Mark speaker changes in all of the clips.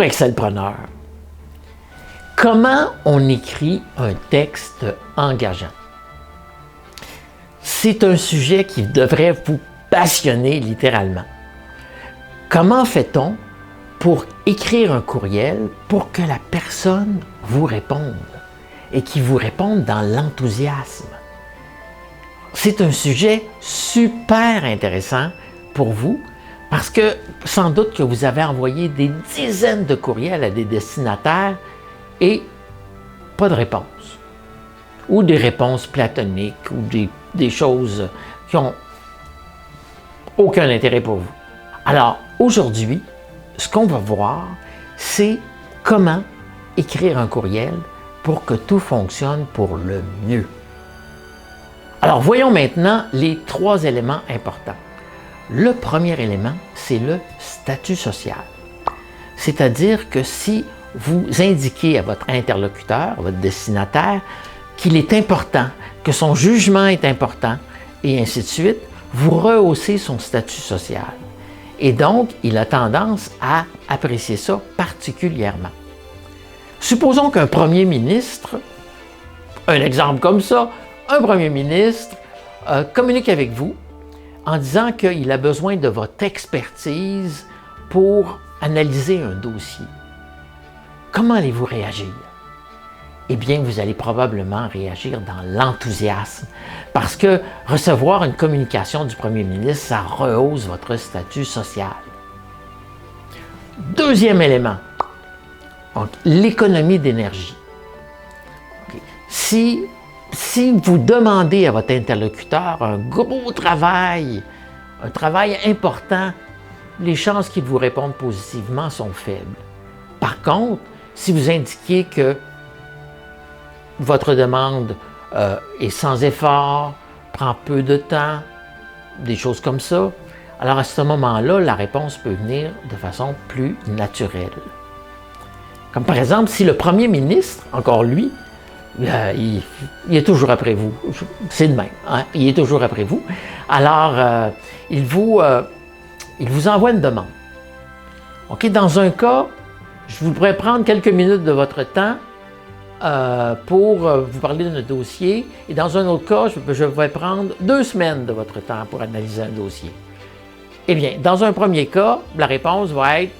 Speaker 1: Excelpreneur, comment on écrit un texte engageant? C'est un sujet qui devrait vous passionner littéralement. Comment fait-on pour écrire un courriel pour que la personne vous réponde et qu'il vous réponde dans l'enthousiasme? C'est un sujet super intéressant pour vous parce que sans doute que vous avez envoyé des dizaines de courriels à des destinataires et pas de réponse. Ou des réponses platoniques ou des choses qui n'ont aucun intérêt pour vous. Alors aujourd'hui, ce qu'on va voir, c'est comment écrire un courriel pour que tout fonctionne pour le mieux. Alors voyons maintenant les 3 éléments importants. Le premier élément, c'est le statut social. C'est-à-dire que si vous indiquez à votre interlocuteur, à votre destinataire, qu'il est important, que son jugement est important, et ainsi de suite, vous rehaussez son statut social. Et donc, il a tendance à apprécier ça particulièrement. Supposons qu'un premier ministre, un exemple comme ça, un premier ministre communique avec vous en disant qu'il a besoin de votre expertise pour analyser un dossier. Comment allez-vous réagir? Eh bien, vous allez probablement réagir dans l'enthousiasme parce que recevoir une communication du premier ministre, ça rehausse votre statut social. Deuxième élément, donc, l'économie d'énergie. Okay. Si vous demandez à votre interlocuteur un gros travail, un travail important, les chances qu'il vous réponde positivement sont faibles. Par contre, si vous indiquez que votre demande est sans effort, prend peu de temps, des choses comme ça, alors à ce moment-là, la réponse peut venir de façon plus naturelle. Comme par exemple, si le premier ministre, encore lui, il est toujours après vous. C'est le même, hein? Il est toujours après vous. Alors, il vous envoie une demande. OK? Dans un cas, je vous pourrais prendre quelques minutes de votre temps pour vous parler d'un dossier. Et dans un autre cas, je vais prendre 2 semaines de votre temps pour analyser un dossier. Eh bien, dans un premier cas, la réponse va être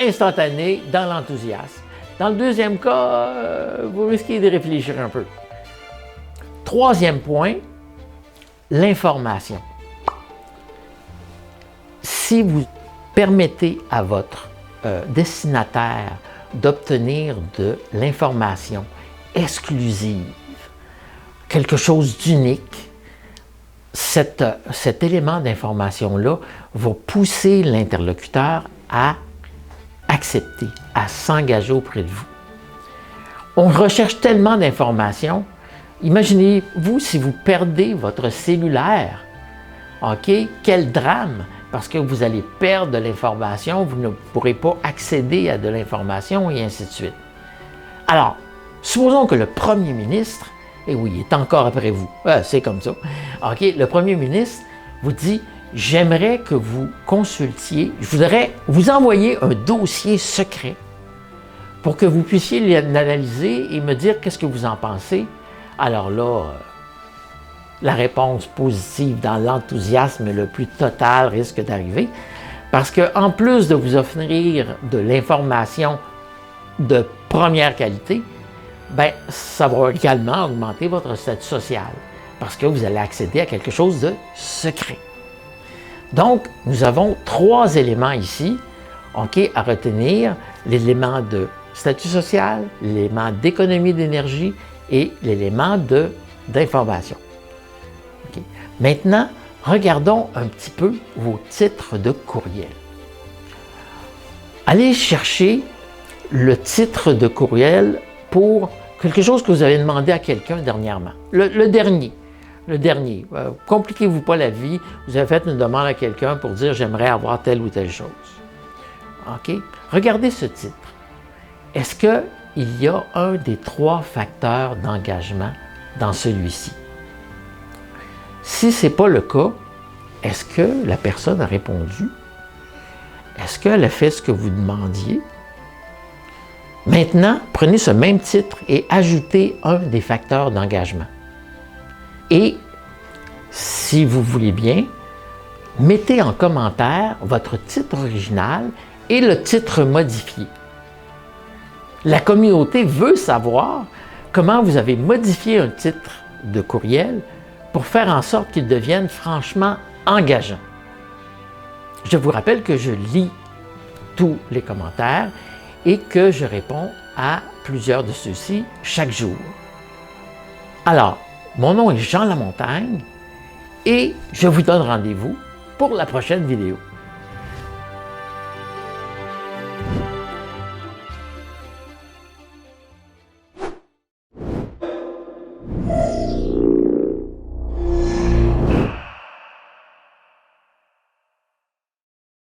Speaker 1: instantanée dans l'enthousiasme. Dans le deuxième cas, vous risquez de réfléchir un peu. Troisième point, l'information. Si vous permettez à votre destinataire d'obtenir de l'information exclusive, quelque chose d'unique, cet élément d'information-là va pousser l'interlocuteur à accepter, à s'engager auprès de vous. On recherche tellement d'informations. Imaginez-vous si vous perdez votre cellulaire. OK? Quel drame! Parce que vous allez perdre de l'information, vous ne pourrez pas accéder à de l'information et ainsi de suite. Alors, supposons que le premier ministre, et oui, il est encore après vous, c'est comme ça. OK? Le premier ministre vous dit: j'aimerais que vous consultiez, je voudrais vous envoyer un dossier secret pour que vous puissiez l'analyser et me dire qu'est-ce que vous en pensez. Alors là, la réponse positive dans l'enthousiasme le plus total risque d'arriver parce qu'en plus de vous offrir de l'information de première qualité, bien, ça va également augmenter votre statut social parce que vous allez accéder à quelque chose de secret. Donc, nous avons 3 éléments ici, OK, à retenir: l'élément de statut social, l'élément d'économie d'énergie et l'élément d'information. Okay. Maintenant, regardons un petit peu vos titres de courriel. Allez chercher le titre de courriel pour quelque chose que vous avez demandé à quelqu'un dernièrement. Le dernier. Compliquez-vous pas la vie. Vous avez fait une demande à quelqu'un pour dire: j'aimerais avoir telle ou telle chose. OK? Regardez ce titre. Est-ce qu'il y a un des 3 facteurs d'engagement dans celui-ci? Si ce n'est pas le cas, est-ce que la personne a répondu? Est-ce qu'elle a fait ce que vous demandiez? Maintenant, prenez ce même titre et ajoutez un des facteurs d'engagement. Et, si vous voulez bien, mettez en commentaire votre titre original et le titre modifié. La communauté veut savoir comment vous avez modifié un titre de courriel pour faire en sorte qu'il devienne franchement engageant. Je vous rappelle que je lis tous les commentaires et que je réponds à plusieurs de ceux-ci chaque jour. Alors, mon nom est Jean Lamontagne et je vous donne rendez-vous pour la prochaine vidéo.